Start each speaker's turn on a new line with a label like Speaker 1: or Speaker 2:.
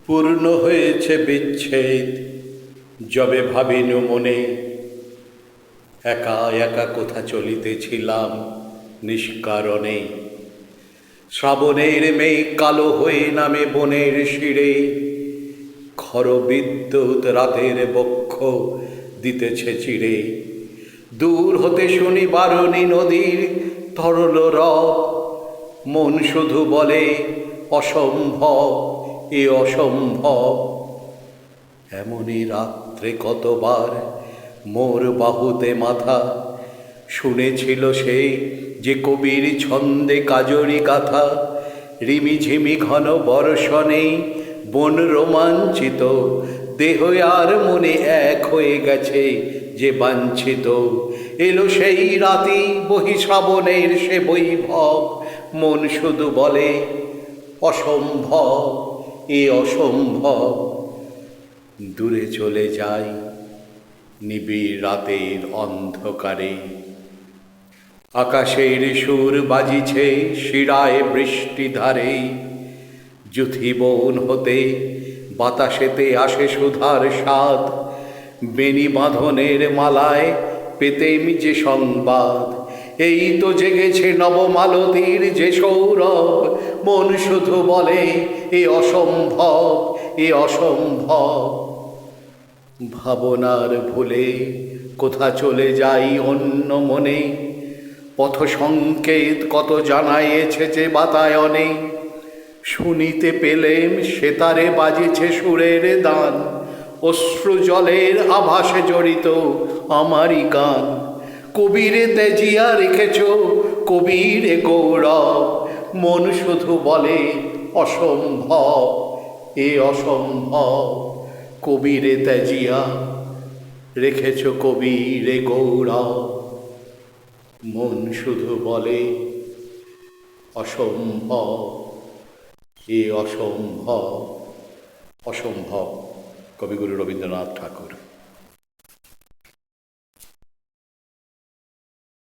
Speaker 1: পূর্ণ হয়েছে বিচ্ছেদ যবে ভাবিনু মনে, একা একা কোথা চলিতেছিলাম নিষ্কারণে। শ্রাবণের মেঘ কালো হয়ে নামে বনের শিরে, খর বিদ্যুৎ রাতের বক্ষ দিতেছে চিরে। দূর হতে শুনি বারণী নদীর তরল রব, মন শুধু বলে অসম্ভব এ অসম্ভব। এমনই রাত্রে কতবার মোর বাহুতে মাথা, শুনেছিল সে যে কবির ছন্দে কাজরি গাথা। রিমিঝিমি ঘন বর্ষণে বন রোমাঞ্চিত, দেহ আর মনে এক হয়ে গেছে যে বাঞ্ছিত। এলো সেই রাতি বহি শ্রাবণের সে বৈভব, মন শুধু বলে অসম্ভব এ অসম্ভব। দূরে চলে যাই নিবিড় রাতের অন্ধকারে, আকাশের সুর বাজিছে শিরায় বৃষ্টি ধারে। যুথি বন হতে বাতাসেতে আসে সুধার স্বাদ, বেণী বাঁধনের মালায় পেতেম যে সংবাদ। এই তো জেগেছে নবমালতীর যে সৌরভ, মন শুধু বলে এ অসম্ভব এ অসম্ভব। ভাবনার ভুলে কোথা চলে যাই অন্য মনে, পথ সংকেত কত জানাইছে যে বাতায়নে। শুনিতে পেলেম সেতারে বাজিছে সুরের দান, অশ্রু জলের আভাসে জড়িত আমারই গান। কবিরে তেজিয়া রেখেছ কবিরে গৌরব, মন শুধু বলে অসম্ভব এ অসম্ভব। কবিরে তেজিয়া রেখেছ কবিরে গৌরব, মন শুধু বলে অসম্ভব এ অসম্ভব। অসম্ভব, কবিগুরু রবীন্দ্রনাথ ঠাকুর।